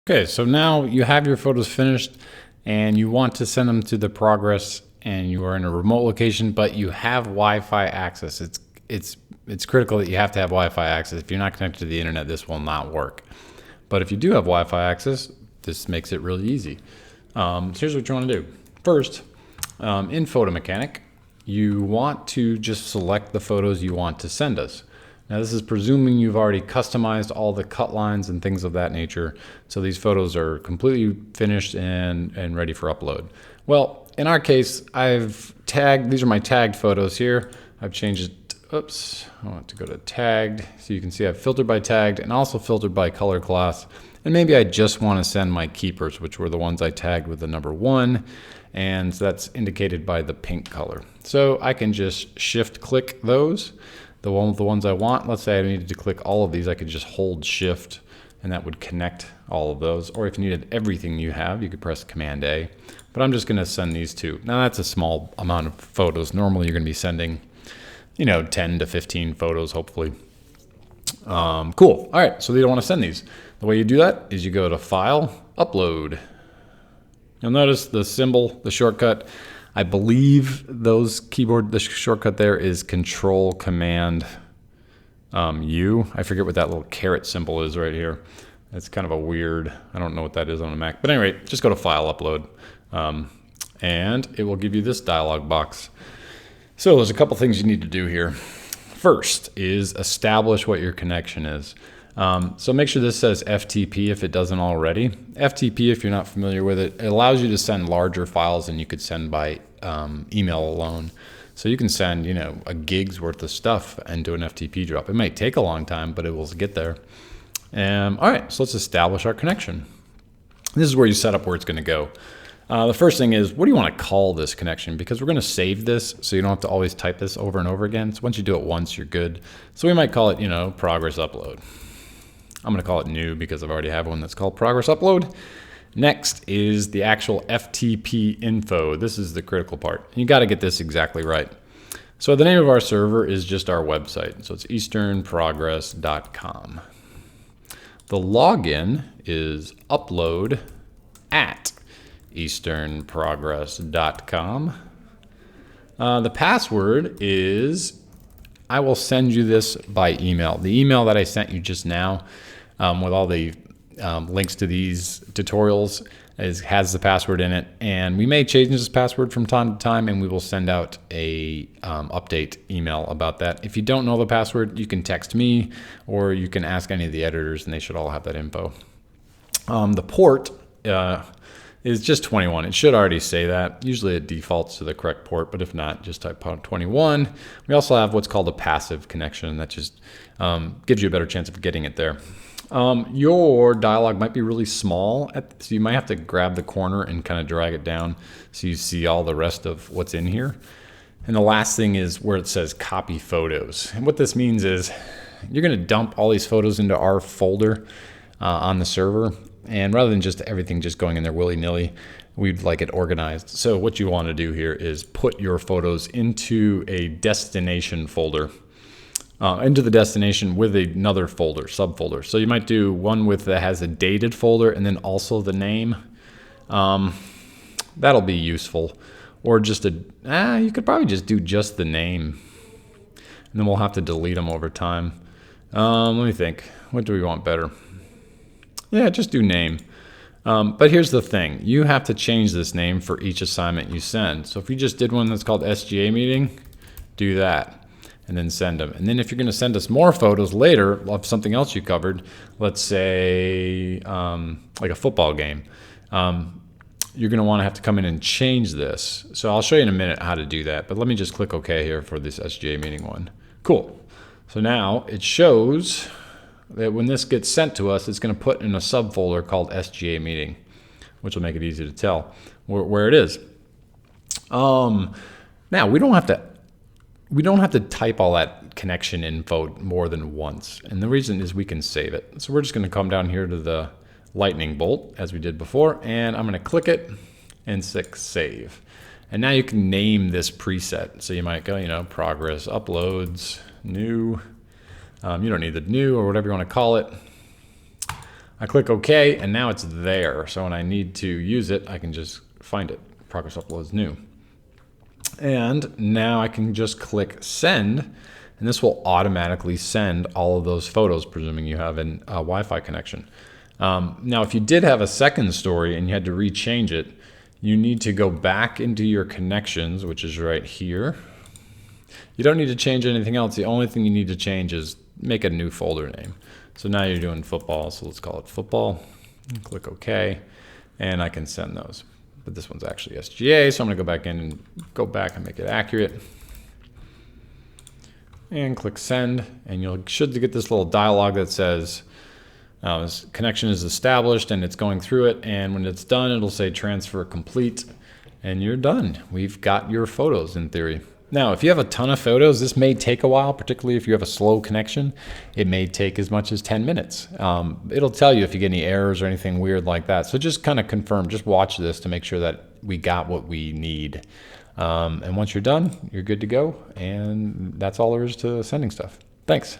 Okay, so now you have your photos finished and you want to send them to the progress and you are in a remote location, but you have Wi-Fi access. It's critical that you have to have Wi-Fi access. If you're not connected to the internet, this will not work. But if you do have Wi-Fi access, this makes it really easy. So here's what you want to do. First, in Photomechanic, you want to just select the photos you want to send us. Now this is presuming you've already customized all the cut lines and things of that nature. So these photos are completely finished and ready for upload. Well, in our case, I've tagged, these are my tagged photos here. I've changed it, oops, I want to go to tagged. So you can see I've filtered by tagged and also filtered by color class. And maybe I just want to send my keepers, which were the ones I tagged with the number 1. And that's indicated by the pink color. So I can just shift click those. The ones I want, let's say I needed to click all of these, I could just hold shift and that would connect all of those. Or if you needed everything you have, you could press Command A. But I'm just going to send these two. Now that's a small amount of photos. Normally you're going to be sending, 10 to 15 photos, hopefully. Cool. All right, so you don't want to send these. The way you do that is you go to File, Upload. You'll notice the symbol, the shortcut. I believe the shortcut there is Control Command U. I forget what that little caret symbol is right here. It's kind of a weird, I don't know what that is on a Mac. But anyway, just go to File, Upload, and it will give you this dialog box. So there's a couple things you need to do here. First is establish what your connection is. So make sure this says FTP if it doesn't already. FTP, if you're not familiar with it, it allows you to send larger files than you could send by email alone. So you can send, a gig's worth of stuff and do an FTP drop. It might take a long time, but it will get there. All right, so let's establish our connection. This is where you set up where it's going to go. The first thing is, what do you want to call this connection? Because we're going to save this, so you don't have to always type this over and over again. So once you do it once, you're good. So we might call it, progress upload. I'm going to call it new because I've already have one that's called progress upload. Next is the actual FTP info. This is the critical part. You got to get this exactly right. So the name of our server is just our website. So it's easternprogress.com. The login is upload at easternprogress.com. The password is, I will send you this by email. The email that I sent you just now with all the links to these tutorials has the password in it. And we may change this password from time to time, and we will send out a update email about that. If you don't know the password, you can text me or you can ask any of the editors, and they should all have that info. The port is just 21. It should already say that. Usually it defaults to the correct port, but if not, just type 21. We also have what's called a passive connection that just gives you a better chance of getting it there. Your dialog might be really small, so you might have to grab the corner and kind of drag it down so you see all the rest of what's in here. And the last thing is where it says copy photos. And what this means is you're going to dump all these photos into our folder on the server. And rather than just everything just going in there willy-nilly, we'd like it organized. So what you want to do here is put your photos into a destination folder, into the destination with another folder, subfolder. So you might do one that has a dated folder and then also the name. That'll be useful. Or just you could probably just do just the name. And then we'll have to delete them over time. Let me think. What do we want better? Yeah, just do name. But here's the thing. You have to change this name for each assignment you send. So if you just did one that's called SGA meeting, do that and then send them. And then if you're going to send us more photos later of something else you covered, let's say like a football game, you're going to want to have to come in and change this. So I'll show you in a minute how to do that. But let me just click OK here for this SGA meeting one. Cool. So now it shows that when this gets sent to us, it's going to put in a subfolder called SGA meeting, which will make it easy to tell where it is. Now we don't have to type all that connection info more than once, and the reason is we can save it. So we're just going to come down here to the lightning bolt as we did before, and I'm going to click it and click save. And now you can name this preset. So you might go, progress uploads new. You don't need the new or whatever you want to call it. I click OK, and now it's there. So when I need to use it, I can just find it. Progress upload is new. And now I can just click send, and this will automatically send all of those photos, presuming you have a Wi-Fi connection. Now, if you did have a second story and you had to rechange it, you need to go back into your connections, which is right here. You don't need to change anything else. The only thing you need to change is make a new folder name. So now you're doing football, so let's call it football. Click OK, and I can send those. But this one's actually SGA, so I'm gonna go back and make it accurate. And click send, and you should get this little dialog that says this connection is established and it's going through it, and when it's done, it'll say transfer complete, and you're done. We've got your photos in theory. Now, if you have a ton of photos, this may take a while, particularly if you have a slow connection. It may take as much as 10 minutes. It'll tell you if you get any errors or anything weird like that. So just kind of confirm, just watch this to make sure that we got what we need. And once you're done, you're good to go. And that's all there is to sending stuff. Thanks.